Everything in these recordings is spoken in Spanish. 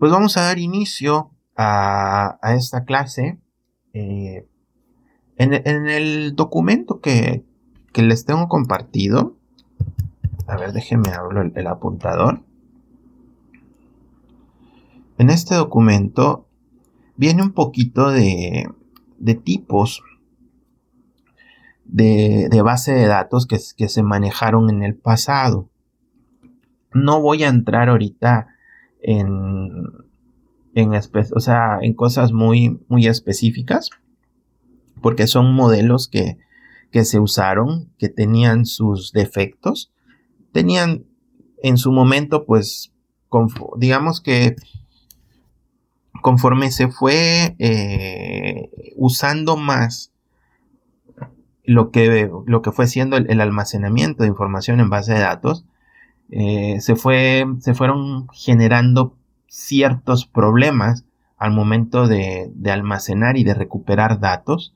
Pues vamos a dar inicio a esta clase. Eh, en el documento que les tengo compartido, a ver, déjenme abro el apuntador. En este documento viene un poquito de tipos de base de datos que se manejaron en el pasado. No voy a entrar ahorita en cosas muy, muy específicas, porque son modelos que se usaron, que tenían sus defectos, tenían en su momento, pues, digamos que conforme se fue usando más lo que fue siendo el almacenamiento de información en base de datos, se fueron generando ciertos problemas al momento de almacenar y de recuperar datos.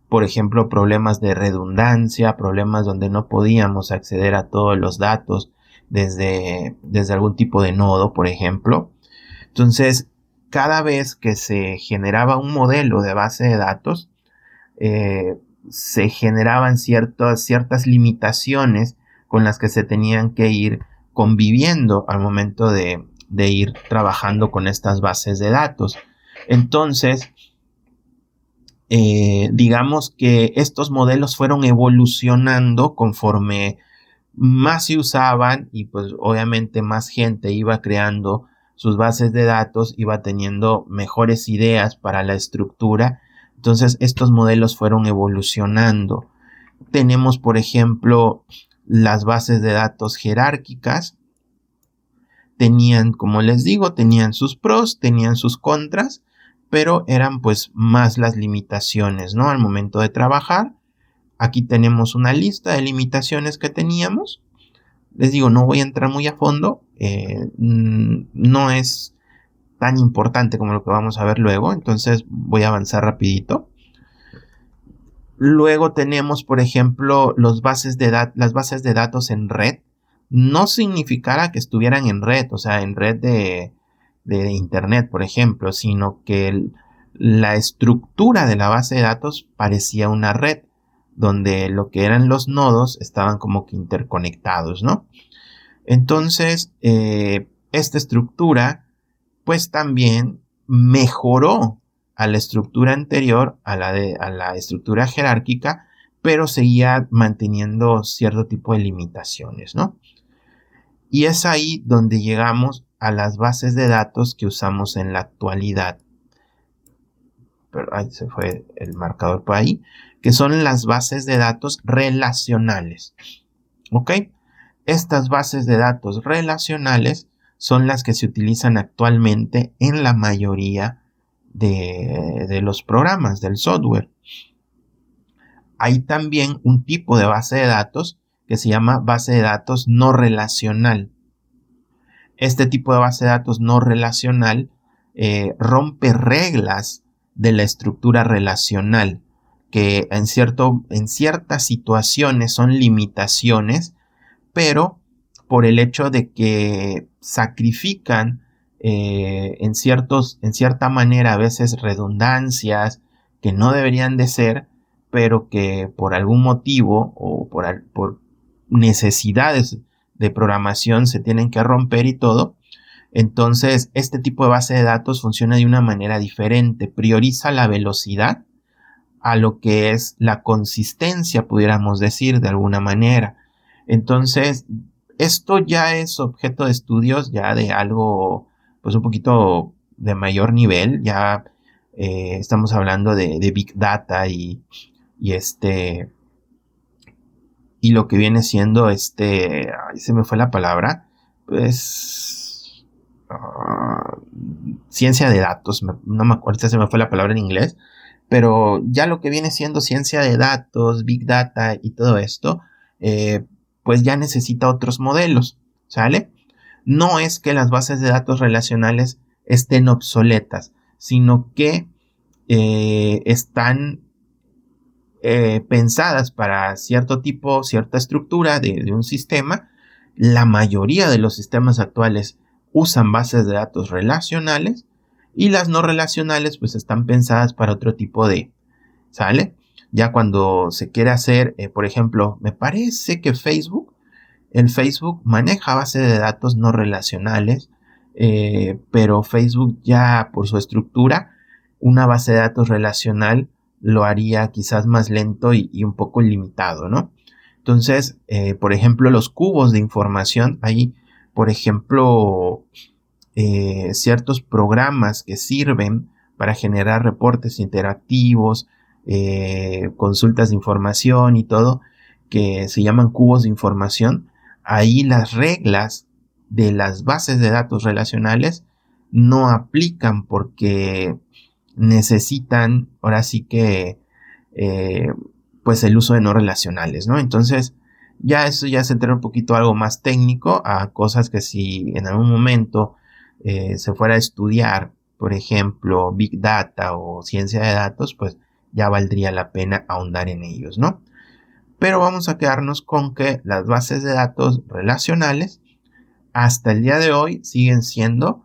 Por ejemplo, problemas de redundancia, problemas donde no podíamos acceder a todos los datos desde algún tipo de nodo, por ejemplo. Entonces, cada vez que se generaba un modelo de base de datos, se generaban ciertas limitaciones con las que se tenían que ir conviviendo al momento de ir trabajando con estas bases de datos. Entonces, digamos que estos modelos fueron evolucionando conforme más se usaban y pues obviamente más gente iba creando sus bases de datos, iba teniendo mejores ideas para la estructura. Entonces estos modelos fueron evolucionando. Tenemos, por ejemplo, las bases de datos jerárquicas. Tenían, como les digo, tenían sus pros, tenían sus contras, pero eran pues más las limitaciones, ¿no? Al momento de trabajar, aquí tenemos una lista de limitaciones que teníamos. Les digo, no voy a entrar muy a fondo, no es tan importante como lo que vamos a ver luego, entonces voy a avanzar rapidito. Luego tenemos, por ejemplo, las bases de datos en red. No significara que estuvieran en red, o sea, en red de internet, por ejemplo, sino que la estructura de la base de datos parecía una red, donde lo que eran los nodos estaban como que interconectados, ¿no? Entonces, esta estructura, pues también mejoró a la estructura anterior, a la estructura jerárquica, pero seguía manteniendo cierto tipo de limitaciones, ¿no? Y es ahí donde llegamos a las bases de datos que usamos en la actualidad. Pero ahí se fue el marcador por ahí, que son las bases de datos relacionales. ¿Ok? Estas bases de datos relacionales son las que se utilizan actualmente en la mayoría de los programas del software. Hay también un tipo de base de datos que se llama base de datos no relacional. Este tipo de base de datos no relacional rompe reglas de la estructura relacional, que en ciertas situaciones son limitaciones, pero por el hecho de que sacrifican en cierta manera a veces redundancias que no deberían de ser, pero que por algún motivo o por necesidades de programación se tienen que romper y todo. Entonces, este tipo de base de datos funciona de una manera diferente, prioriza la velocidad a lo que es la consistencia, pudiéramos decir de alguna manera. Entonces, esto ya es objeto de estudios ya de algo, pues un poquito de mayor nivel, ya estamos hablando de Big Data y lo que viene siendo ahí se me fue la palabra, pues ciencia de datos, no me acuerdo, se me fue la palabra en inglés, pero ya lo que viene siendo ciencia de datos, Big Data y todo esto, pues ya necesita otros modelos, ¿sale? No es que las bases de datos relacionales estén obsoletas, sino que están pensadas para cierto tipo, cierta estructura de un sistema. La mayoría de los sistemas actuales usan bases de datos relacionales y las no relacionales pues están pensadas para otro tipo de, ¿sale? Ya cuando se quiere hacer, por ejemplo, me parece que el Facebook maneja bases de datos no relacionales, pero Facebook ya por su estructura, una base de datos relacional lo haría quizás más lento y un poco limitado, ¿no? Entonces, por ejemplo, los cubos de información, hay, por ejemplo, ciertos programas que sirven para generar reportes interactivos, consultas de información y todo, que se llaman cubos de información. Ahí las reglas de las bases de datos relacionales no aplican porque necesitan, ahora sí que, pues el uso de no relacionales, ¿no? Entonces, ya eso ya se entra un poquito algo más técnico a cosas que si en algún momento se fuera a estudiar, por ejemplo, Big Data o ciencia de datos, pues ya valdría la pena ahondar en ellos, ¿no? Pero vamos a quedarnos con que las bases de datos relacionales hasta el día de hoy siguen siendo,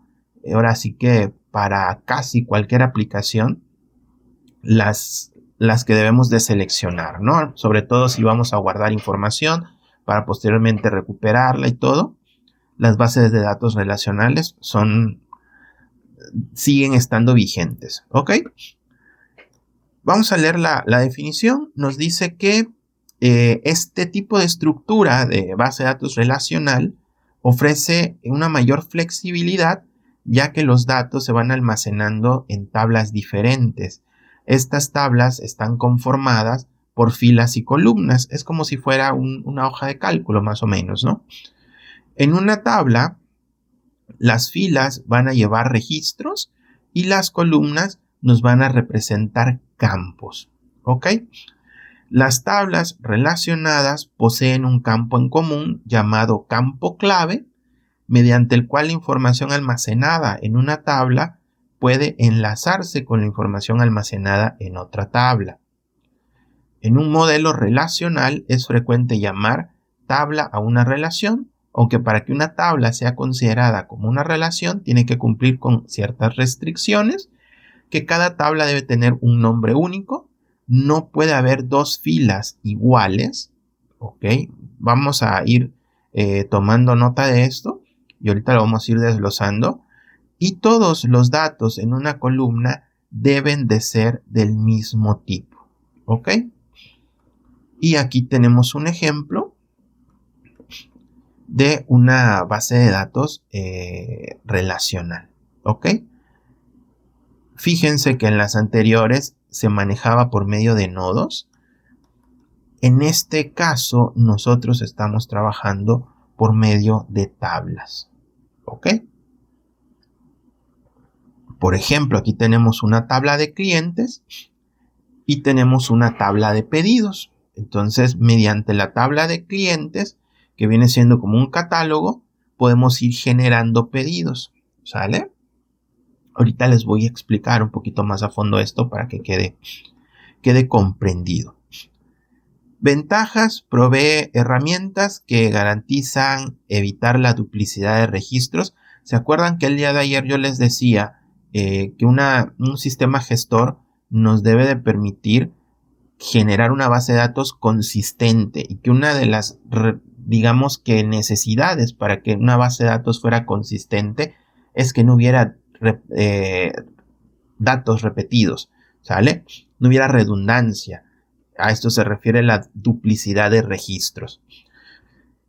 ahora sí que para casi cualquier aplicación, las que debemos de seleccionar, ¿no? Sobre todo si vamos a guardar información para posteriormente recuperarla y todo. Las bases de datos relacionales siguen estando vigentes, ¿ok? Vamos a leer la definición. Nos dice que este tipo de estructura de base de datos relacional ofrece una mayor flexibilidad, ya que los datos se van almacenando en tablas diferentes. Estas tablas están conformadas por filas y columnas. Es como si fuera una hoja de cálculo, más o menos, ¿no? En una tabla, las filas van a llevar registros y las columnas nos van a representar campos, ¿ok? Las tablas relacionadas poseen un campo en común llamado campo clave, mediante el cual la información almacenada en una tabla puede enlazarse con la información almacenada en otra tabla. En un modelo relacional es frecuente llamar tabla a una relación, aunque para que una tabla sea considerada como una relación tiene que cumplir con ciertas restricciones, que cada tabla debe tener un nombre único, no puede haber dos filas iguales, ¿ok? Vamos a ir tomando nota de esto y ahorita lo vamos a ir desglosando. Y todos los datos en una columna deben de ser del mismo tipo, ¿ok? Y aquí tenemos un ejemplo de una base de datos relacional, ¿ok? Fíjense que en las anteriores se manejaba por medio de nodos. En este caso, nosotros estamos trabajando por medio de tablas, ¿ok? Por ejemplo, aquí tenemos una tabla de clientes y tenemos una tabla de pedidos. Entonces, mediante la tabla de clientes, que viene siendo como un catálogo, podemos ir generando pedidos, ¿sale? Ahorita les voy a explicar un poquito más a fondo esto para que quede comprendido. Ventajas: provee herramientas que garantizan evitar la duplicidad de registros. ¿Se acuerdan que el día de ayer yo les decía que un sistema gestor nos debe de permitir generar una base de datos consistente y que una de las, digamos que necesidades para que una base de datos fuera consistente es que no hubiera datos repetidos, ¿sale? No hubiera redundancia. A esto se refiere la duplicidad de registros.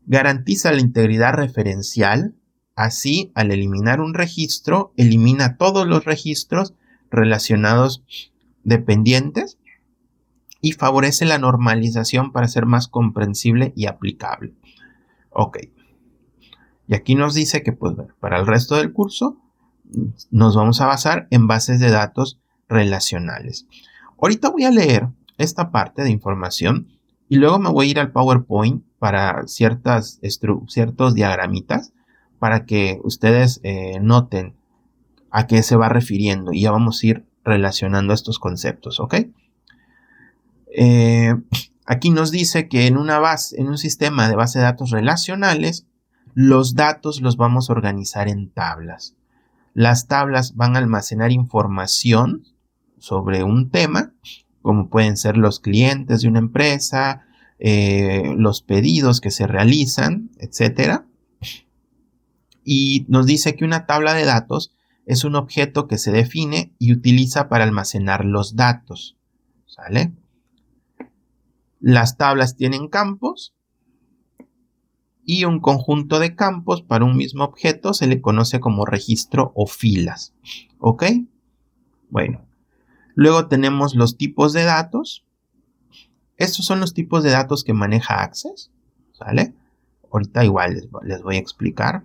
Garantiza la integridad referencial. Así, al eliminar un registro, elimina todos los registros relacionados dependientes y favorece la normalización para ser más comprensible y aplicable. Ok. Y aquí nos dice que pues, para el resto del curso nos vamos a basar en bases de datos relacionales. Ahorita voy a leer esta parte de información y luego me voy a ir al PowerPoint para ciertos diagramitas para que ustedes noten a qué se va refiriendo y ya vamos a ir relacionando estos conceptos, ¿ok? Aquí nos dice que en un sistema de base de datos relacionales, Los datos los vamos a organizar en tablas. Las tablas van a almacenar información sobre un tema, como pueden ser los clientes de una empresa, los pedidos que se realizan, etc. Y nos dice que una tabla de datos es un objeto que se define y utiliza para almacenar los datos, ¿sale? Las tablas tienen campos y un conjunto de campos para un mismo objeto se le conoce como registro o filas, ¿ok? Bueno, luego tenemos los tipos de datos. Estos son los tipos de datos que maneja Access, ¿sale? Ahorita igual les voy a explicar.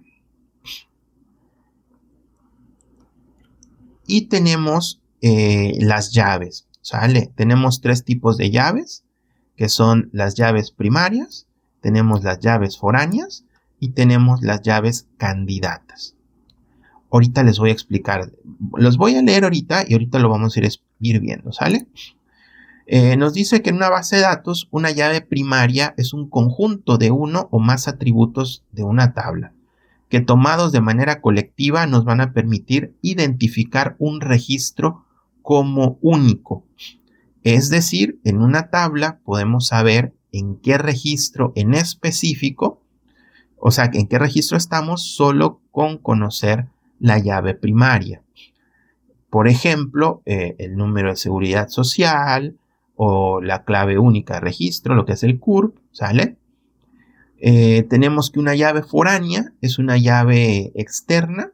Y tenemos las llaves, ¿sale? Tenemos 3 tipos de llaves, que son las llaves primarias, tenemos las llaves foráneas y tenemos las llaves candidatas. Ahorita les voy a explicar, los voy a leer ahorita y ahorita lo vamos a ir viendo, ¿sale? Nos dice que en una base de datos, una llave primaria es un conjunto de uno o más atributos de una tabla, que tomados de manera colectiva nos van a permitir identificar un registro como único. Es decir, en una tabla podemos saber en qué registro en específico, o sea, en qué registro estamos solo con conocer la llave primaria. Por ejemplo, el número de seguridad social o la clave única de registro, lo que es el CURP, ¿sale? Tenemos que una llave foránea es una llave externa,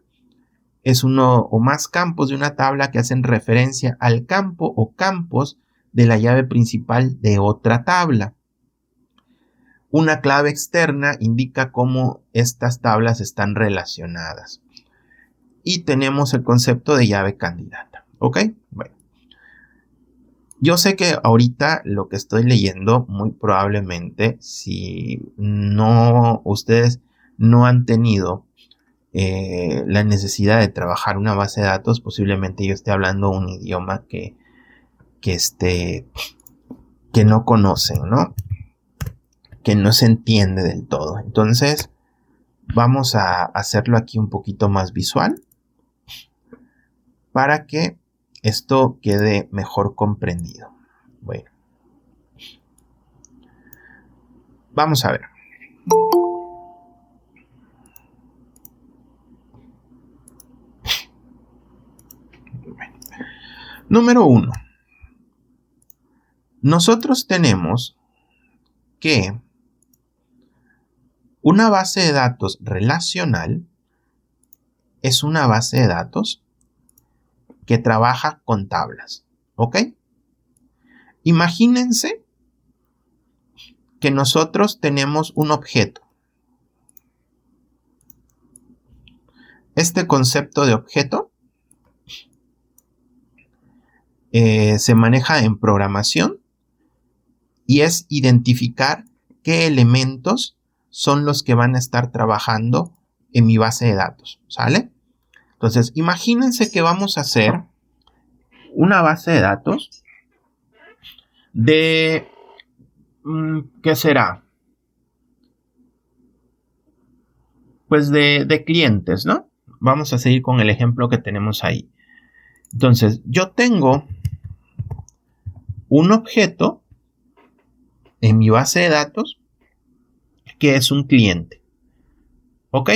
es uno o más campos de una tabla que hacen referencia al campo o campos de la llave principal de otra tabla. Una clave externa indica cómo estas tablas están relacionadas. Y tenemos el concepto de llave candidata, ¿ok? Bueno. Yo sé que ahorita lo que estoy leyendo, muy probablemente, si no ustedes no han tenido la necesidad de trabajar una base de datos, posiblemente yo esté hablando un idioma que no conocen, ¿no? Que no se entiende del todo. Entonces, vamos a hacerlo aquí un poquito más visual para que esto quede mejor comprendido. Bueno, vamos a ver. Número 1. Nosotros tenemos que una base de datos relacional es una base de datos que trabaja con tablas, ¿ok? Imagínense que nosotros tenemos un objeto. Este concepto de objeto se maneja en programación y es identificar qué elementos son los que van a estar trabajando en mi base de datos, ¿sale? Entonces, imagínense que vamos a hacer una base de datos de, ¿qué será? Pues de clientes, ¿no? Vamos a seguir con el ejemplo que tenemos ahí. Entonces, yo tengo un objeto en mi base de datos que es un cliente, ¿ok?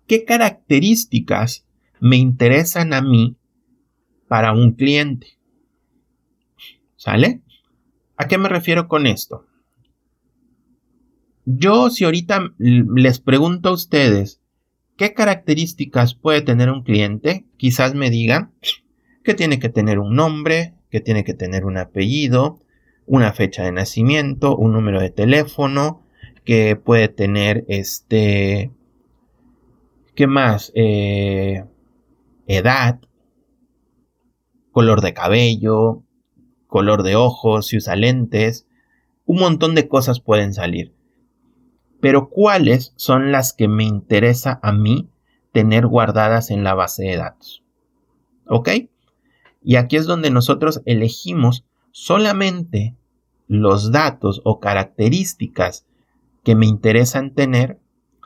¿Qué características me interesan a mí para un cliente? ¿Sale? ¿A qué me refiero con esto? Yo, si ahorita les pregunto a ustedes qué características puede tener un cliente, quizás me digan que tiene que tener un nombre, que tiene que tener un apellido, una fecha de nacimiento, un número de teléfono, que puede tener ¿qué más? Edad, color de cabello, color de ojos, si usa lentes, un montón de cosas pueden salir. Pero ¿cuáles son las que me interesa a mí tener guardadas en la base de datos? ¿Ok? Y aquí es donde nosotros elegimos solamente los datos o características que me interesan tener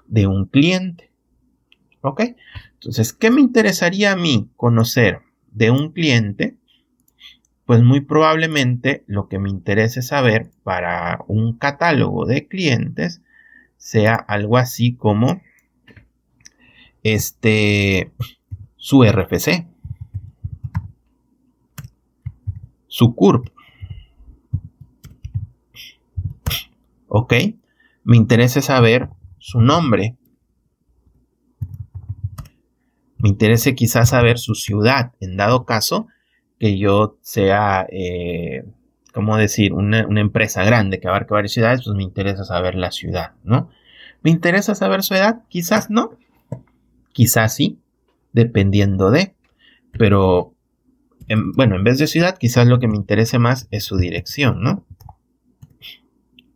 de un cliente. ¿Ok? Entonces, ¿qué me interesaría a mí conocer de un cliente? Pues muy probablemente lo que me interese saber para un catálogo de clientes sea algo así como su RFC, su CURP. ¿Ok? Me interesa saber su nombre. Me interesa quizás saber su ciudad, en dado caso que yo sea, ¿cómo decir? Una empresa grande que abarca varias ciudades, pues me interesa saber la ciudad, ¿no? ¿Me interesa saber su edad? Quizás no, quizás sí, dependiendo de, pero bueno, en vez de ciudad, quizás lo que me interese más es su dirección, ¿no?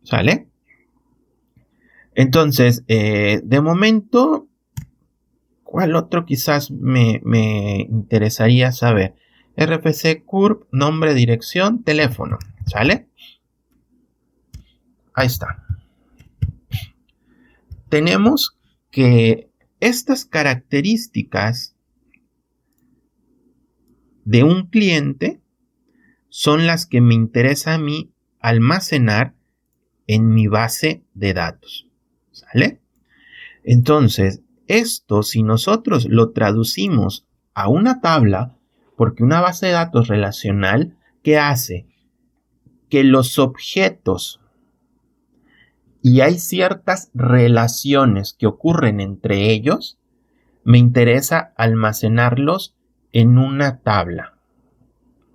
¿Sale? Entonces, de momento, ¿cuál otro quizás me interesaría saber? RFC, CURP, nombre, dirección, teléfono. ¿Sale? Ahí está. Tenemos que estas características de un cliente son las que me interesa a mí almacenar en mi base de datos. ¿Sale? Entonces, esto, si nosotros lo traducimos a una tabla, porque una base de datos relacional, ¿qué hace? Que los objetos, y hay ciertas relaciones que ocurren entre ellos, me interesa almacenarlos en una tabla.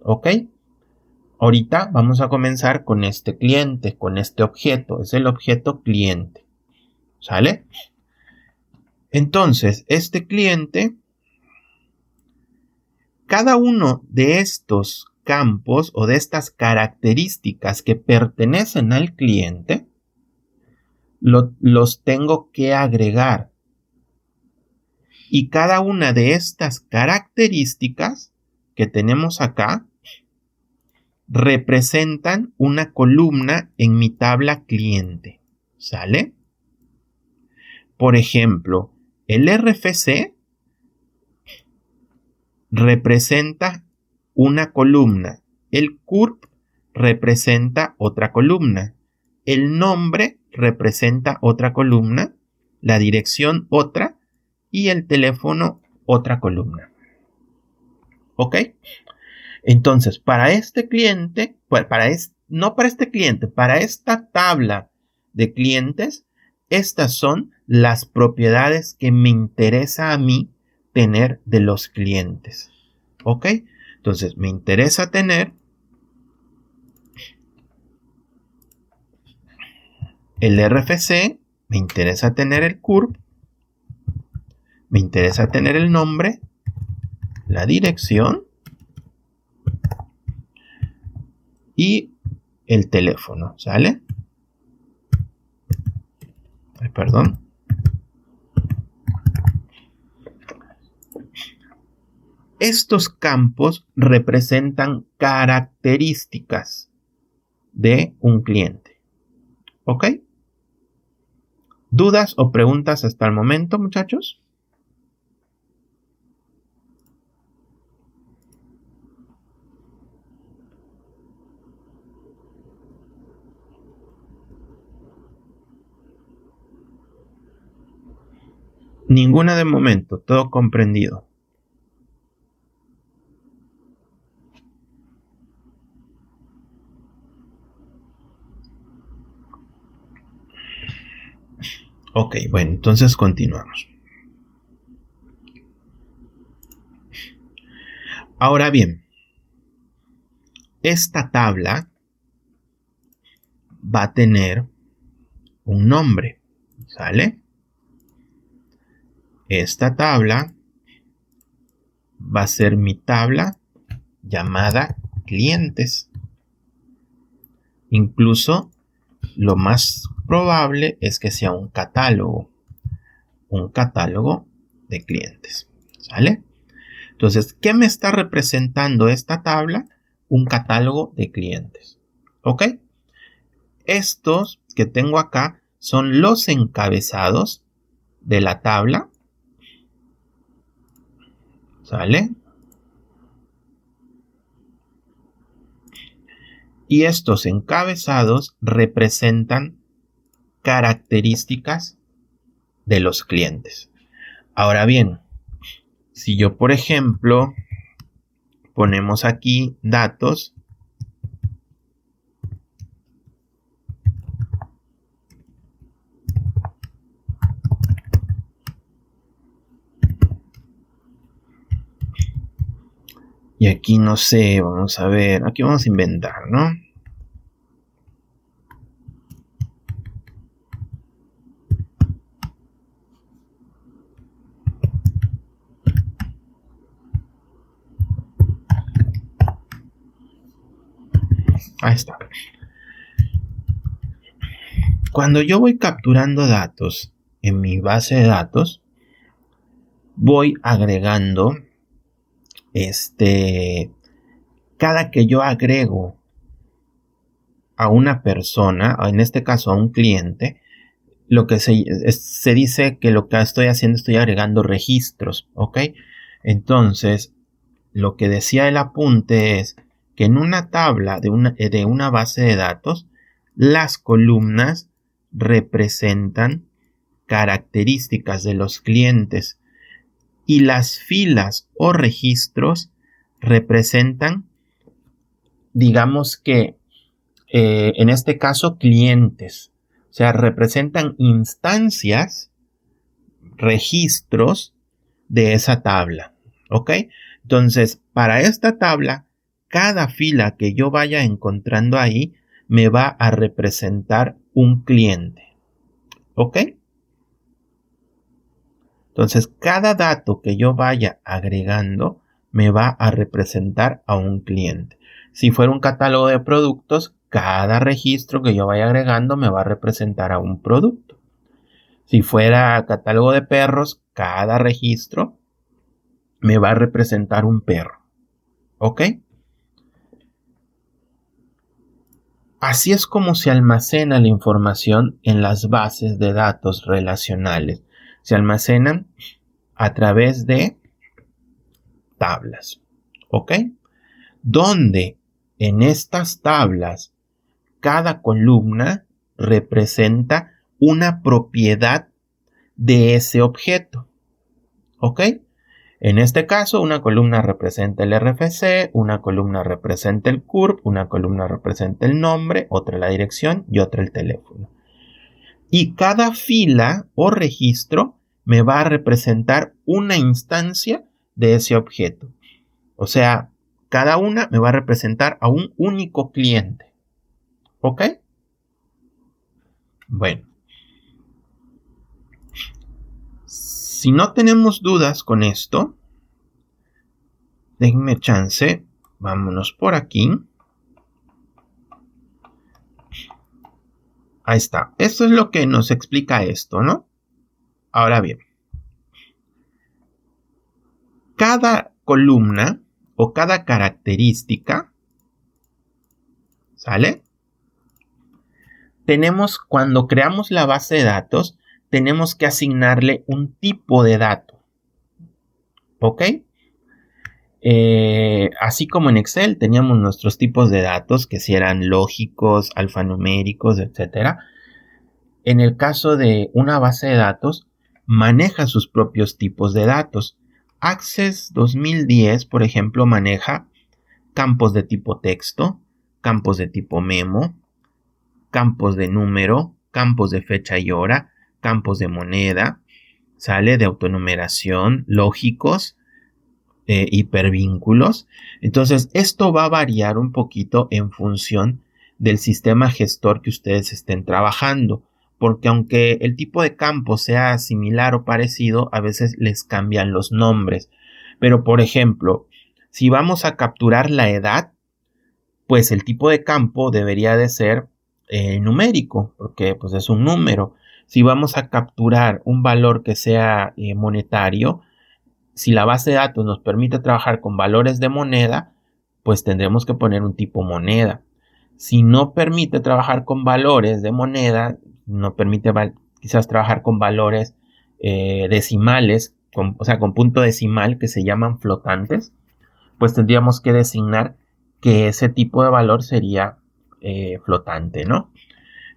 ¿Ok? Ahorita vamos a comenzar con este cliente, con este objeto. Es el objeto cliente. ¿Sale? Entonces, este cliente, cada uno de estos campos o de estas características que pertenecen al cliente, los tengo que agregar. Y cada una de estas características que tenemos acá representan una columna en mi tabla cliente. ¿Sale? Por ejemplo, el RFC representa una columna. El CURP representa otra columna. El nombre representa otra columna. La dirección otra. Y el teléfono otra columna. ¿Ok? Entonces, para este cliente, no para este cliente, para esta tabla de clientes, estas son las propiedades que me interesa a mí tener de los clientes. ¿Ok? Entonces, me interesa tener el RFC, me interesa tener el CURP, me interesa tener el nombre, la dirección y el teléfono, ¿sale? Ay, perdón. Estos campos representan características de un cliente. ¿Ok? ¿Dudas o preguntas hasta el momento, muchachos? Ninguna de momento, todo comprendido. Ok, bueno, entonces continuamos. Ahora bien, esta tabla va a tener un nombre, ¿sale? Esta tabla va a ser mi tabla llamada clientes. Incluso lo más probable es que sea un catálogo de clientes, ¿sale? Entonces, ¿qué me está representando esta tabla? Un catálogo de clientes, ¿ok? Estos que tengo acá son los encabezados de la tabla, ¿sale? Y estos encabezados representan características de los clientes. Ahora bien, si yo, por ejemplo, ponemos aquí datos, y aquí no sé, vamos a ver, aquí vamos a inventar, ¿no? Ahí está. Cuando yo voy capturando datos en mi base de datos, voy agregando cada que yo agrego a una persona, en este caso a un cliente, lo que se dice que lo que estoy haciendo, estoy agregando registros, ¿ok? Entonces, lo que decía el apunte es que en una tabla de una base de datos, las columnas representan características de los clientes y las filas o registros representan, digamos que en este caso, clientes. O sea, representan instancias, registros de esa tabla. ¿Ok? Entonces, para esta tabla, cada fila que yo vaya encontrando ahí me va a representar un cliente. ¿Ok? Entonces, cada dato que yo vaya agregando me va a representar a un cliente. Si fuera un catálogo de productos, cada registro que yo vaya agregando me va a representar a un producto. Si fuera catálogo de perros, cada registro me va a representar un perro. ¿Ok? Así es como se almacena la información en las bases de datos relacionales. Se almacenan a través de tablas. ¿Ok? Donde en estas tablas cada columna representa una propiedad de ese objeto. ¿Ok? En este caso, una columna representa el RFC, una columna representa el CURP, una columna representa el nombre, otra la dirección y otra el teléfono. Y cada fila o registro me va a representar una instancia de ese objeto. O sea, cada una me va a representar a un único cliente. ¿Ok? Bueno. Si no tenemos dudas con esto, denme chance. Vámonos por aquí. Ahí está. Esto es lo que nos explica esto, ¿no? Ahora bien. Cada columna o cada característica, ¿sale? Cuando creamos la base de datos, tenemos que asignarle un tipo de dato. ¿Ok? Así como en Excel teníamos nuestros tipos de datos que si eran lógicos, alfanuméricos, etc. En el caso de una base de datos, maneja sus propios tipos de datos. Access 2010, por ejemplo, maneja campos de tipo texto, campos de tipo memo, campos de número, campos de fecha y hora, campos de moneda, sale de autonumeración, lógicos, hipervínculos. Entonces, esto va a variar un poquito en función del sistema gestor que ustedes estén trabajando, porque aunque el tipo de campo sea similar o parecido, a veces les cambian los nombres. Pero, por ejemplo, si vamos a capturar la edad, pues el tipo de campo debería de ser numérico, porque pues es un número. Si vamos a capturar un valor que sea monetario, si la base de datos nos permite trabajar con valores de moneda, pues tendremos que poner un tipo moneda. Si no permite trabajar con valores de moneda, no permite quizás trabajar con valores decimales, o sea, con punto decimal, que se llaman flotantes, pues tendríamos que designar que ese tipo de valor sería flotante, ¿no?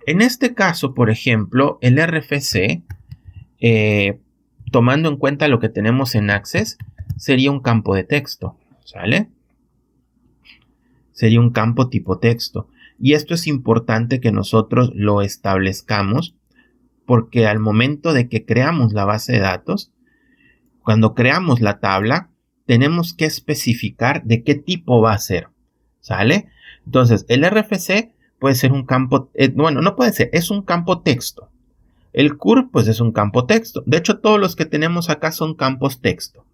En este caso, por ejemplo, el RFC, tomando en cuenta lo que tenemos en Access, sería un campo de texto, ¿sale? Sería un campo tipo texto. Y esto es importante que nosotros lo establezcamos, porque al momento de que creamos la base de datos, cuando creamos la tabla, tenemos que especificar de qué tipo va a ser, ¿sale? Entonces, el RFC puede ser un campo, bueno, no puede ser, es un campo texto. El CUR, pues es un campo texto. De hecho, todos los que tenemos acá son campos texto,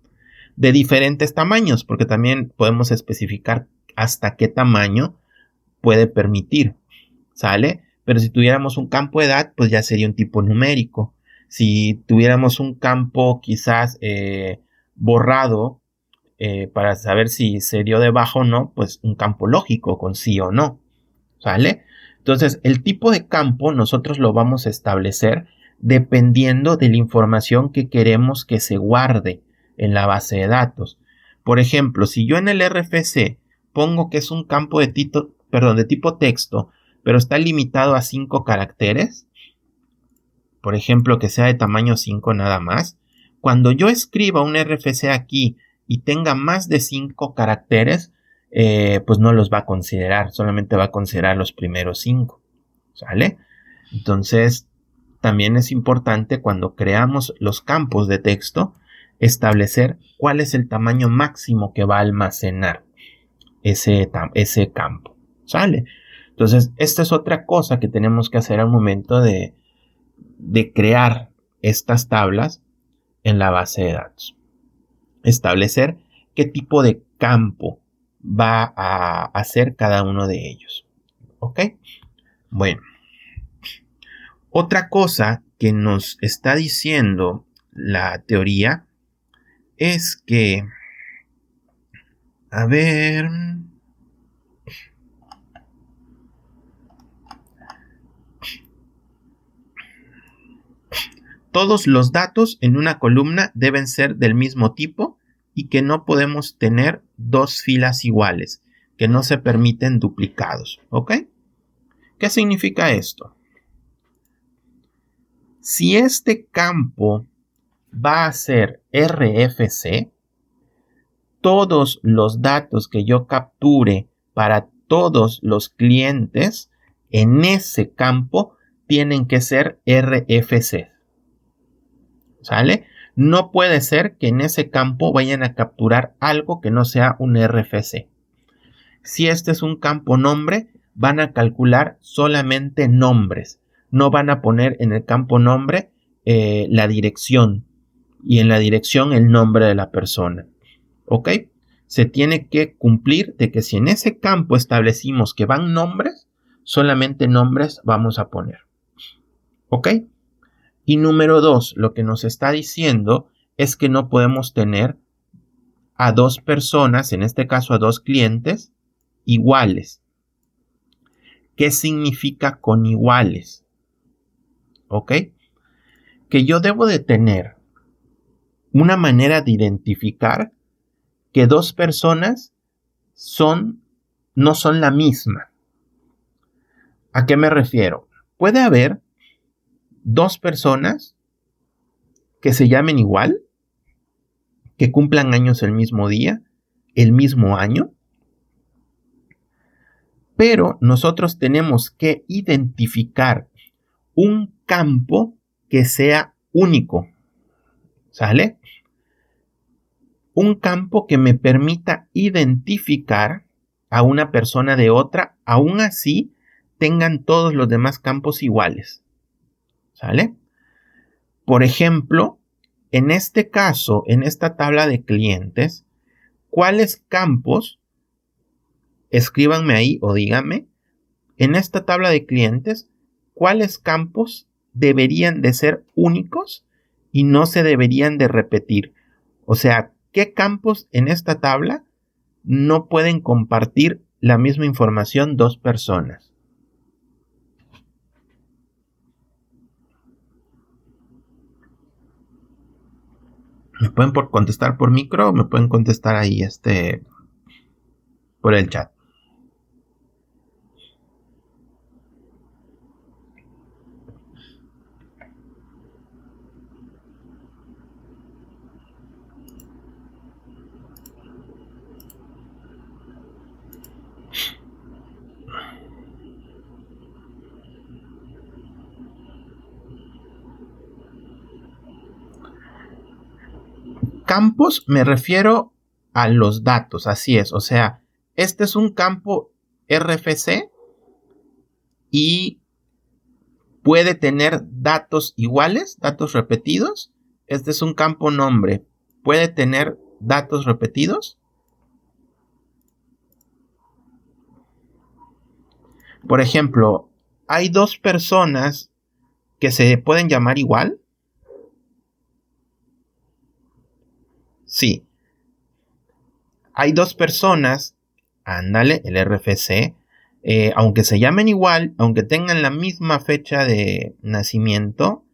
de diferentes tamaños, porque también podemos especificar hasta qué tamaño puede permitir, ¿sale? Pero si tuviéramos un campo de edad, pues ya sería un tipo numérico. Si tuviéramos un campo quizás borrado para saber si se dio de baja o no, pues un campo lógico con sí o no, ¿sale? Entonces, el tipo de campo nosotros lo vamos a establecer dependiendo de la información que queremos que se guarde en la base de datos. Por ejemplo, si yo en el RFC pongo que es un campo de tipo texto, pero está limitado a 5 caracteres, por ejemplo, que sea de tamaño 5 nada más, cuando yo escriba un RFC aquí y tenga más de 5 caracteres, pues no los va a considerar, solamente va a considerar los primeros 5, ¿sale? Entonces, también es importante cuando creamos los campos de texto, establecer cuál es el tamaño máximo que va a almacenar ese campo, ¿sale? Entonces, esta es otra cosa que tenemos que hacer al momento de crear estas tablas en la base de datos. Establecer qué tipo de campo va a hacer cada uno de ellos. ¿Ok? Bueno. Otra cosa que nos está diciendo la teoría es que, a ver, todos los datos en una columna deben ser del mismo tipo y que no podemos tener dos filas iguales, que no se permiten duplicados, ¿ok? ¿Qué significa esto? Si este campo va a ser RFC, todos los datos que yo capture para todos los clientes en ese campo tienen que ser RFC. ¿Sale? No puede ser que en ese campo vayan a capturar algo que no sea un RFC. Si este es un campo nombre, van a calcular solamente nombres. No van a poner en el campo nombre la dirección y en la dirección el nombre de la persona. ¿Ok? Se tiene que cumplir de que si en ese campo establecimos que van nombres, solamente nombres vamos a poner. ¿Ok? Y número 2, lo que nos está diciendo es que no podemos tener a dos personas, en este caso a dos clientes, iguales. ¿Qué significa con iguales? ¿Ok? Que yo debo de tener una manera de identificar que dos personas no son la misma. ¿A qué me refiero? Puede haber dos personas que se llamen igual, que cumplan años el mismo día, el mismo año, pero nosotros tenemos que identificar un campo que sea único, ¿sale? Un campo que me permita identificar a una persona de otra, aún así tengan todos los demás campos iguales, ¿sale? Por ejemplo, en este caso, en esta tabla de clientes, ¿cuáles campos? Escríbanme ahí o díganme, en esta tabla de clientes, ¿cuáles campos deberían de ser únicos y no se deberían de repetir? O sea, ¿qué campos en esta tabla no pueden compartir la misma información dos personas? Me pueden contestar por micro o me pueden contestar ahí por el chat. Campos me refiero a los datos, así es. O sea, este es un campo RFC y puede tener datos iguales, datos repetidos. Este es un campo nombre. ¿Puede tener datos repetidos? Por ejemplo, hay dos personas que se pueden llamar igual. Sí. Hay dos personas, ándale, el RFC, aunque se llamen igual, aunque tengan la misma fecha de nacimiento,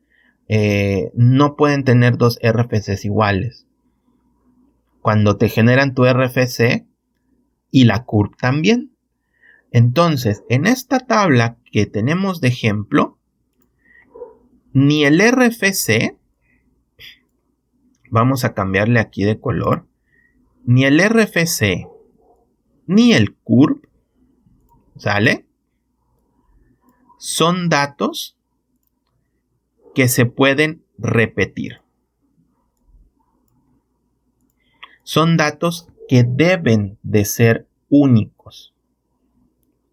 no pueden tener dos RFCs iguales. Cuando te generan tu RFC y la CURP también. Entonces, en esta tabla que tenemos de ejemplo, ni el RFC, vamos a cambiarle aquí de color, ni el RFC, ni el CURP, ¿sale? Son datos que se pueden repetir. Son datos que deben de ser únicos.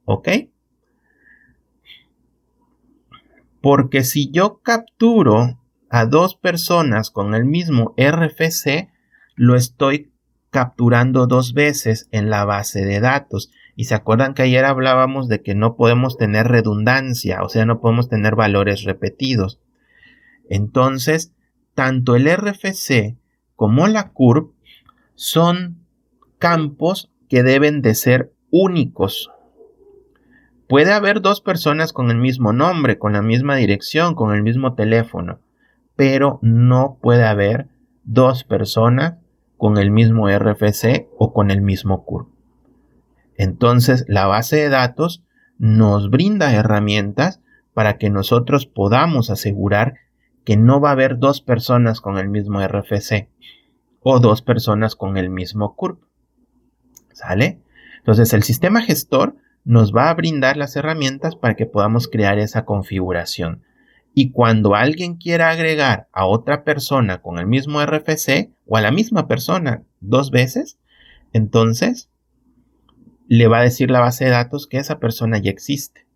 ¿Ok? Porque si yo capturo a dos personas con el mismo RFC, lo estoy capturando dos veces en la base de datos. Y se acuerdan que ayer hablábamos de que no podemos tener redundancia, o sea, no podemos tener valores repetidos. Entonces, tanto el RFC como la CURP son campos que deben de ser únicos. Puede haber dos personas con el mismo nombre, con la misma dirección, con el mismo teléfono, pero no puede haber dos personas con el mismo RFC o con el mismo CURP. Entonces, la base de datos nos brinda herramientas para que nosotros podamos asegurar que no va a haber dos personas con el mismo RFC o dos personas con el mismo CURP. ¿Sale? Entonces, el sistema gestor nos va a brindar las herramientas para que podamos crear esa configuración. Y cuando alguien quiera agregar a otra persona con el mismo RFC o a la misma persona dos veces, entonces le va a decir la base de datos que esa persona ya existe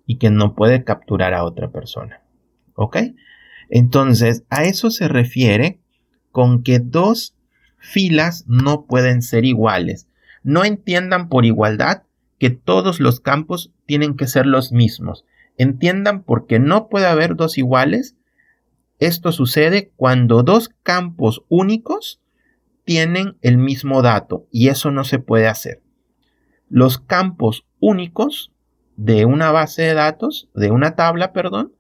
y que no puede capturar a otra persona. ¿Ok? Entonces, a eso se refiere con que dos filas no pueden ser iguales. No entiendan por igualdad que todos los campos tienen que ser los mismos. Entiendan porque no puede haber dos iguales. Esto sucede cuando dos campos únicos tienen el mismo dato y eso no se puede hacer. Los campos únicos de una base de datos, de una tabla, perdón,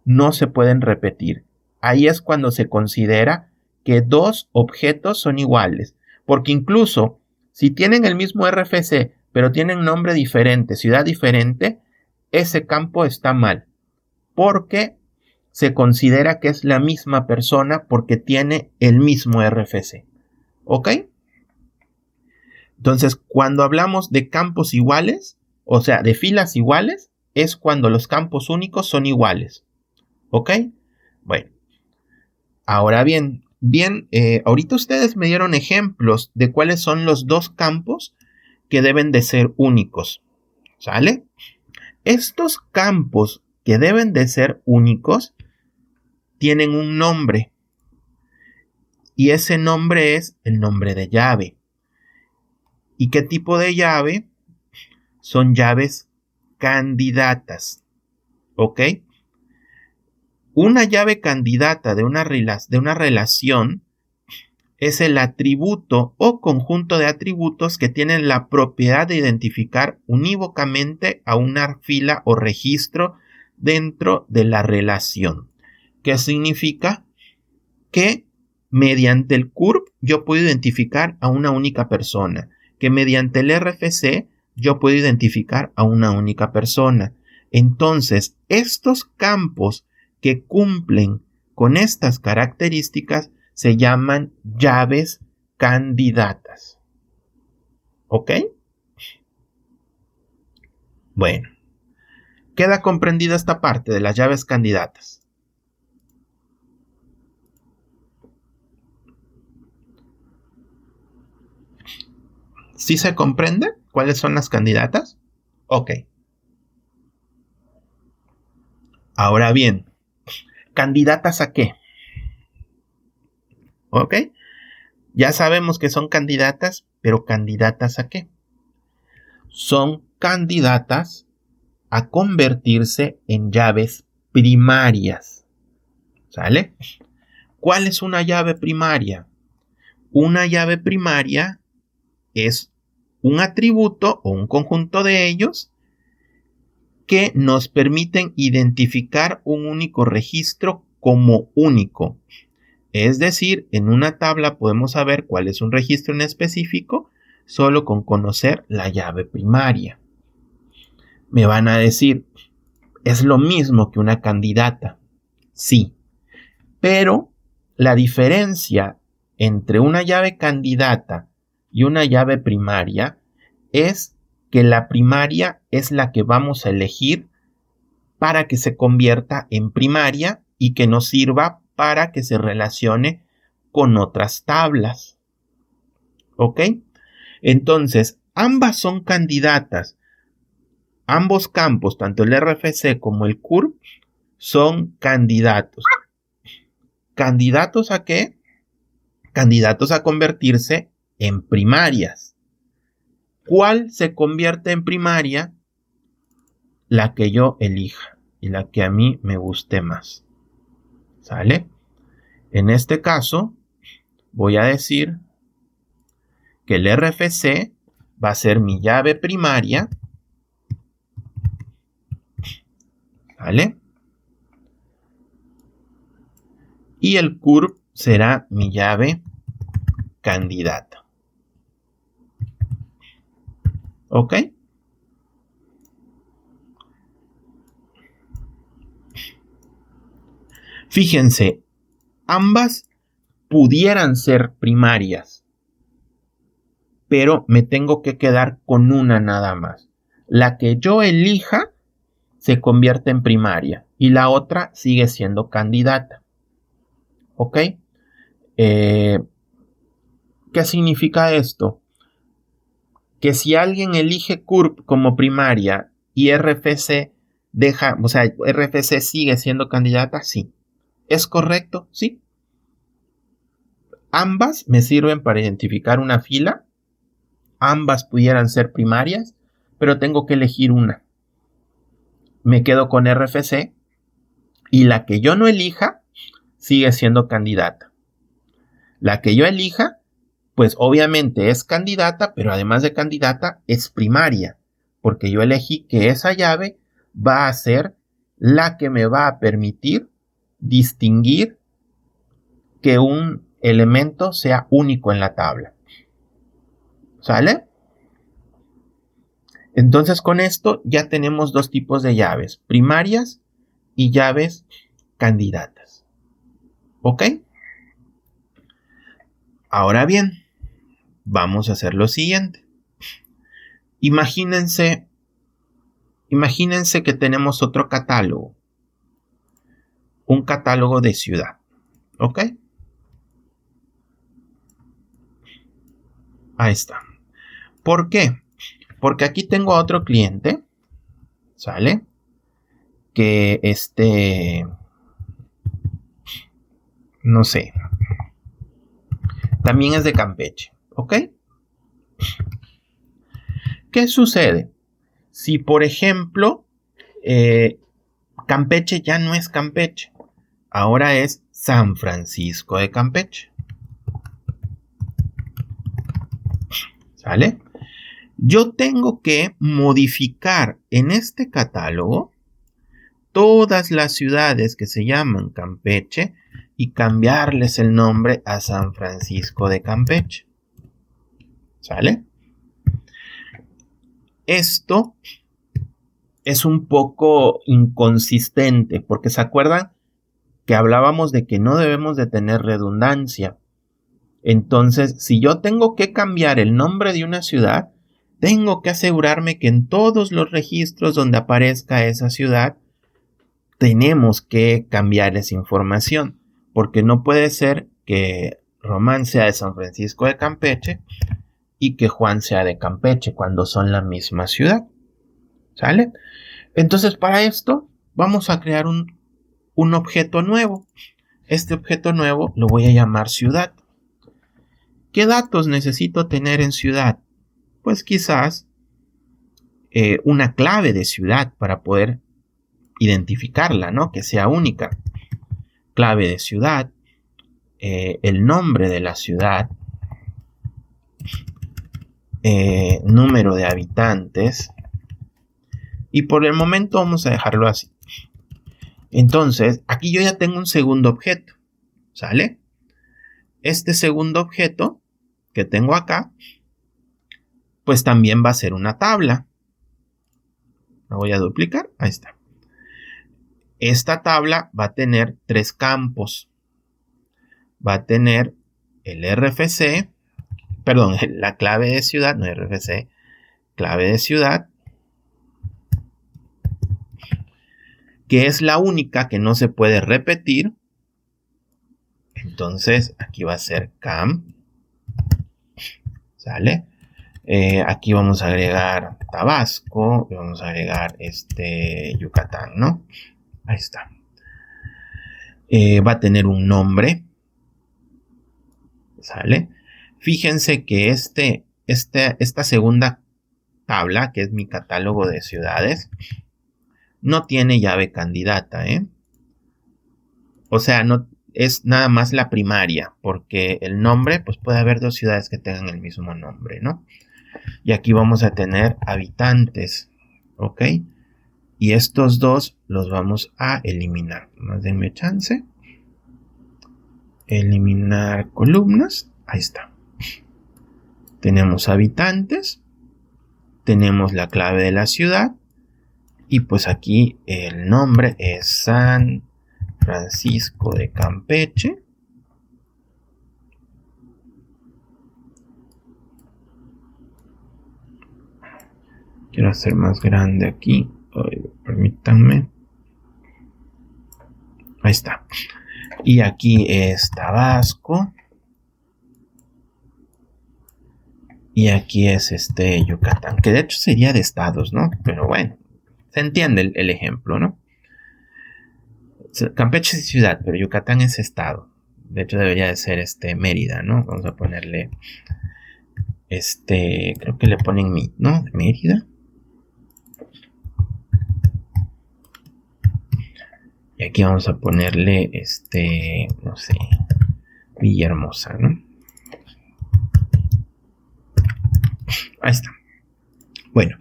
no se pueden repetir. Ahí es cuando se considera que dos objetos son iguales, porque incluso si tienen el mismo RFC, pero tienen nombre diferente, ciudad diferente, ese campo está mal, porque se considera que es la misma persona porque tiene el mismo RFC. ¿Ok? Entonces, cuando hablamos de campos iguales, o sea, de filas iguales, es cuando los campos únicos son iguales. ¿Ok? Bueno. Ahora bien, ahorita ustedes me dieron ejemplos de cuáles son los dos campos que deben de ser únicos. ¿Sale? Estos campos que deben de ser únicos tienen un nombre. Y ese nombre es el nombre de llave. ¿Y qué tipo de llave? Son llaves candidatas. ¿Ok? Una llave candidata de una relación es el atributo o conjunto de atributos que tienen la propiedad de identificar unívocamente a una fila o registro dentro de la relación. ¿Qué significa? Que mediante el CURP yo puedo identificar a una única persona, que mediante el RFC yo puedo identificar a una única persona. Entonces, estos campos que cumplen con estas características se llaman llaves candidatas. ¿Ok? Bueno, queda comprendida esta parte de las llaves candidatas. ¿Sí se comprende cuáles son las candidatas? Ok. Ahora bien, ¿candidatas a qué? ¿Ok? Ya sabemos que son candidatas, pero ¿candidatas a qué? Son candidatas a convertirse en llaves primarias. ¿Sale? ¿Cuál es una llave primaria? Una llave primaria es un atributo o un conjunto de ellos que nos permiten identificar un único registro como único. Es decir, en una tabla podemos saber cuál es un registro en específico solo con conocer la llave primaria. Me van a decir, ¿es lo mismo que una candidata? Sí, pero la diferencia entre una llave candidata y una llave primaria es que la primaria es la que vamos a elegir para que se convierta en primaria y que nos sirva para que se relacione con otras tablas. ¿Ok? Entonces, ambas son candidatas. Ambos campos, tanto el RFC como el CURP, son candidatos. ¿Candidatos a qué? Candidatos a convertirse en primarias. ¿Cuál se convierte en primaria? La que yo elija y la que a mí me guste más. ¿Sale? En este caso, voy a decir que el RFC va a ser mi llave primaria. ¿Vale? Y el CURP será mi llave candidata. ¿Ok? Fíjense, ambas pudieran ser primarias, pero me tengo que quedar con una nada más. La que yo elija se convierte en primaria y la otra sigue siendo candidata. ¿Ok? ¿Qué significa esto? Que si alguien elige CURP como primaria y RFC RFC sigue siendo candidata, sí. ¿Es correcto? Sí. Ambas me sirven para identificar una fila. Ambas pudieran ser primarias, pero tengo que elegir una. Me quedo con RFC y la que yo no elija sigue siendo candidata. La que yo elija, pues obviamente es candidata, pero además de candidata es primaria, porque yo elegí que esa llave va a ser la que me va a permitir distinguir que un elemento sea único en la tabla. ¿Sale? Entonces con esto ya tenemos dos tipos de llaves, primarias y llaves candidatas. ¿Ok? Ahora bien, vamos a hacer lo siguiente. Imagínense que tenemos otro catálogo. Un catálogo de ciudad. ¿Ok? Ahí está. ¿Por qué? Porque aquí tengo a otro cliente. ¿Sale? Que no sé. También es de Campeche. ¿Ok? ¿Qué sucede? Si, por ejemplo, Campeche ya no es Campeche. Ahora es San Francisco de Campeche. ¿Sale? Yo tengo que modificar en este catálogo todas las ciudades que se llaman Campeche y cambiarles el nombre a San Francisco de Campeche. ¿Sale? Esto es un poco inconsistente porque ¿se acuerdan que hablábamos de que no debemos de tener redundancia? Entonces, si yo tengo que cambiar el nombre de una ciudad, tengo que asegurarme que en todos los registros donde aparezca esa ciudad, tenemos que cambiar esa información, porque no puede ser que Román sea de San Francisco de Campeche y que Juan sea de Campeche cuando son la misma ciudad. ¿Sale? Entonces, para esto vamos a crear un objeto nuevo. Este objeto nuevo lo voy a llamar ciudad. ¿Qué datos necesito tener en ciudad? Pues quizás una clave de ciudad para poder identificarla, ¿no? Que sea única. Clave de ciudad, el nombre de la ciudad, número de habitantes, y por el momento vamos a dejarlo así. Entonces, aquí yo ya tengo un segundo objeto, ¿sale? Este segundo objeto que tengo acá, pues también va a ser una tabla. La voy a duplicar, ahí está. Esta tabla va a tener 3 campos. Va a tener el RFC, perdón, la clave de ciudad, no RFC, clave de ciudad, que es la única que no se puede repetir. Entonces, aquí va a ser CAM. ¿Sale? Aquí vamos a agregar Tabasco y vamos a agregar Yucatán, ¿no? Ahí está. Va a tener un nombre. ¿Sale? Fíjense que esta segunda tabla, que es mi catálogo de ciudades, no tiene llave candidata, ¿eh? O sea, no es nada más la primaria, porque el nombre, pues puede haber 2 ciudades que tengan el mismo nombre, ¿no? Y aquí vamos a tener habitantes, ¿ok? Y estos 2 los vamos a eliminar. Más denme chance. Eliminar columnas. Ahí está. Tenemos habitantes. Tenemos la clave de la ciudad. Y pues aquí el nombre es San Francisco de Campeche. Quiero hacer más grande aquí. Permítanme. Ahí está. Y aquí es Tabasco. Y aquí es Yucatán. Que de hecho sería de estados, ¿no? Pero bueno, se entiende el ejemplo, ¿no? Campeche es ciudad, pero Yucatán es estado. De hecho debería de ser Mérida, ¿no? Vamos a ponerle creo que le ponen ¿no? Mérida. Y aquí vamos a ponerle no sé, Villahermosa, ¿no? Ahí está. Bueno,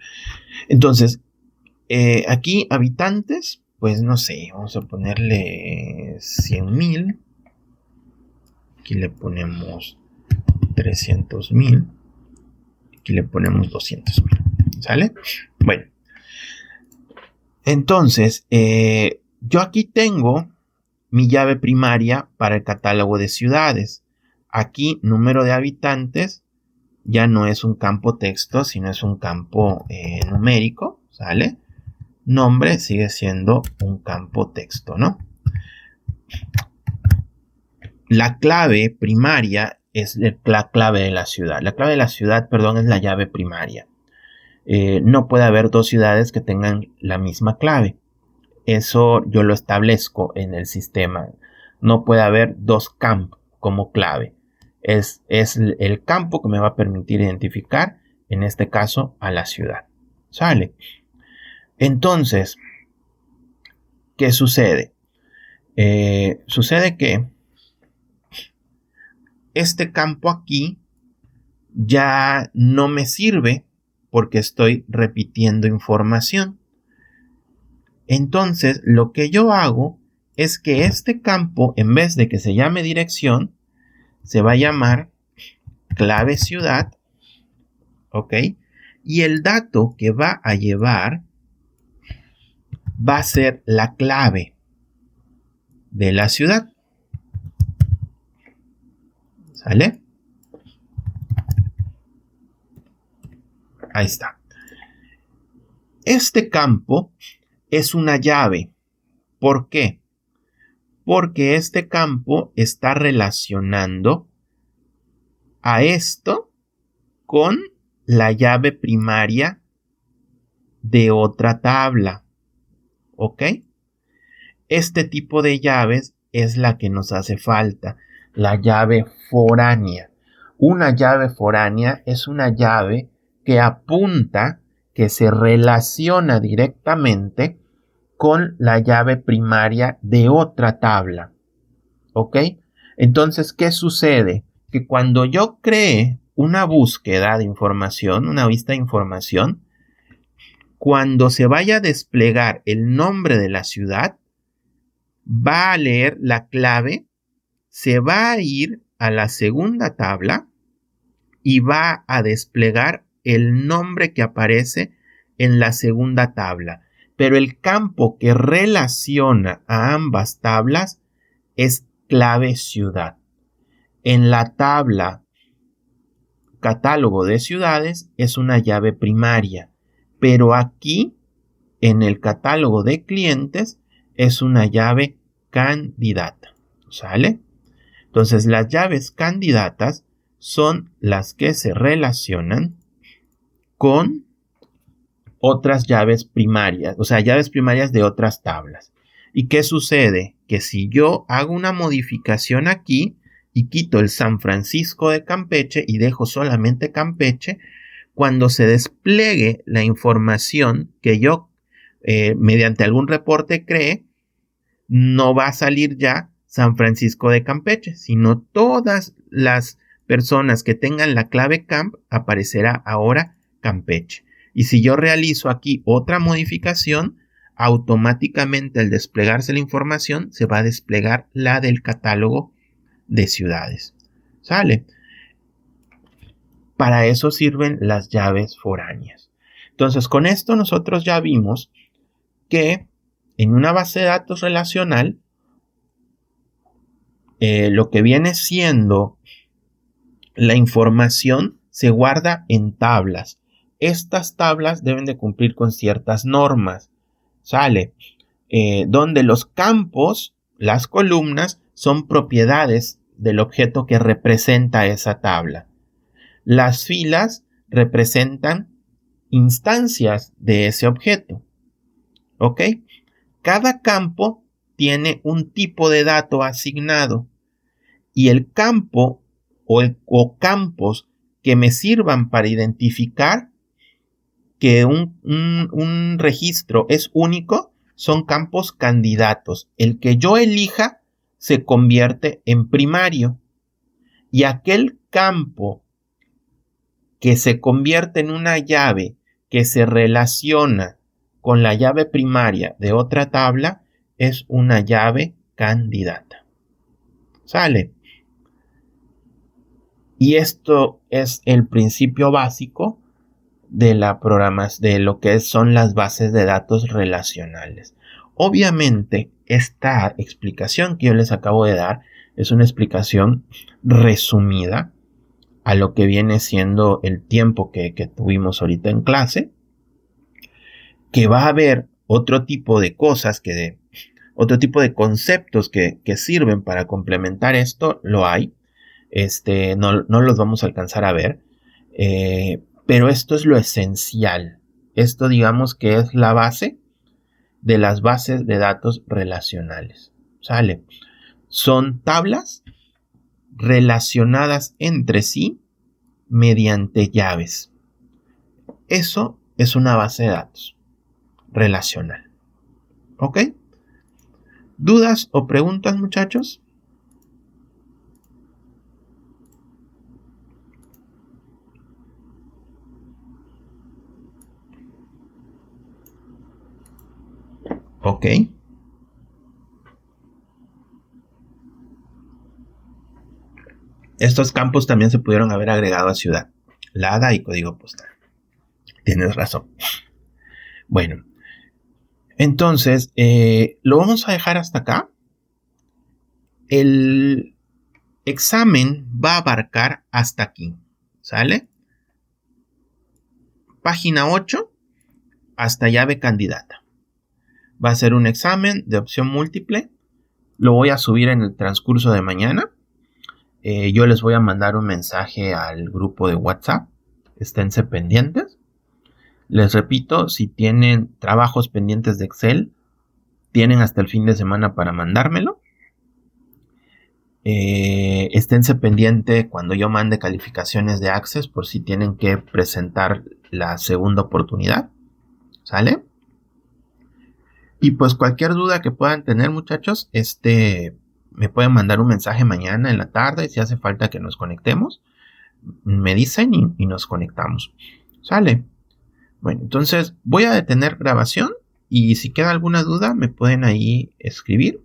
entonces aquí habitantes, pues no sé, vamos a ponerle 100,000. Aquí le ponemos 300,000. Aquí le ponemos 200,000. ¿Sale? Bueno. Entonces, yo aquí tengo mi llave primaria para el catálogo de ciudades. Aquí, número de habitantes, ya no es un campo texto, sino es un campo numérico, ¿sale? Nombre sigue siendo un campo texto, ¿no? La clave primaria es la clave de la ciudad. La clave de la ciudad, perdón, es la llave primaria. No puede haber 2 ciudades que tengan la misma clave. Eso yo lo establezco en el sistema. No puede haber 2 campos como clave. Es el campo que me va a permitir identificar, en este caso, a la ciudad. ¿Sale? Entonces, ¿qué sucede? Sucede que este campo aquí ya no me sirve porque estoy repitiendo información. Entonces, lo que yo hago es que este campo, en vez de que se llame dirección, se va a llamar clave ciudad, ¿ok? Y el dato que va a llevar va a ser la clave de la ciudad. ¿Sale? Ahí está. Este campo es una llave. ¿Por qué? Porque este campo está relacionando a esto con la llave primaria de otra tabla. ¿Ok? Este tipo de llaves es la que nos hace falta, la llave foránea. Una llave foránea es una llave que apunta, que se relaciona directamente con la llave primaria de otra tabla. ¿Ok? Entonces, ¿qué sucede? Que cuando yo cree una búsqueda de información, una vista de información, cuando se vaya a desplegar el nombre de la ciudad, va a leer la clave, se va a ir a la segunda tabla y va a desplegar el nombre que aparece en la segunda tabla. Pero el campo que relaciona a ambas tablas es clave ciudad. En la tabla catálogo de ciudades es una llave primaria, pero aquí en el catálogo de clientes es una llave candidata. ¿Sale? Entonces las llaves candidatas son las que se relacionan con otras llaves primarias, o sea, llaves primarias de otras tablas. ¿Y qué sucede? Que si yo hago una modificación aquí y quito el San Francisco de Campeche y dejo solamente Campeche, cuando se despliegue la información que yo mediante algún reporte cree, no va a salir ya San Francisco de Campeche, sino todas las personas que tengan la clave camp aparecerá ahora Campeche. Y si yo realizo aquí otra modificación, automáticamente al desplegarse la información se va a desplegar la del catálogo de ciudades. ¿Sale? Para eso sirven las llaves foráneas. Entonces, con esto nosotros ya vimos que en una base de datos relacional, lo que viene siendo la información se guarda en tablas. Estas tablas deben de cumplir con ciertas normas. ¿Sale? Donde los campos, las columnas, son propiedades del objeto que representa esa tabla. Las filas representan instancias de ese objeto. ¿Ok? Cada campo tiene un tipo de dato asignado y el campo o campos que me sirvan para identificar que un registro es único son campos candidatos. El que yo elija se convierte en primario y aquel campo que se convierte en una llave que se relaciona con la llave primaria de otra tabla es una llave candidata. ¿Sale? Y esto es el principio básico de de lo que son las bases de datos relacionales. Obviamente, esta explicación que yo les acabo de dar es una explicación resumida a lo que viene siendo el tiempo que tuvimos ahorita en clase, que va a haber otro tipo de cosas, otro tipo de conceptos que sirven para complementar esto, lo hay. No los vamos a alcanzar a ver, pero esto es lo esencial. Esto digamos que es la base de las bases de datos relacionales. ¿Sale? Son tablas relacionadas entre sí mediante llaves. Eso es una base de datos relacional. ¿Ok? ¿Dudas o preguntas, muchachos? Ok. Estos campos también se pudieron haber agregado a ciudad, LADA y código postal. Tienes razón. Bueno, entonces lo vamos a dejar hasta acá. El examen va a abarcar hasta aquí, ¿sale? Página 8 hasta llave candidata. Va a ser un examen de opción múltiple. Lo voy a subir en el transcurso de mañana. Yo les voy a mandar un mensaje al grupo de WhatsApp. Esténse pendientes. Les repito, si tienen trabajos pendientes de Excel, tienen hasta el fin de semana para mandármelo. Esténse pendiente cuando yo mande calificaciones de Access por si tienen que presentar la segunda oportunidad. ¿Sale? Y pues cualquier duda que puedan tener, muchachos, me pueden mandar un mensaje mañana en la tarde si hace falta que nos conectemos. Me dicen y nos conectamos. ¿Sale? Bueno, entonces voy a detener grabación y si queda alguna duda me pueden ahí escribir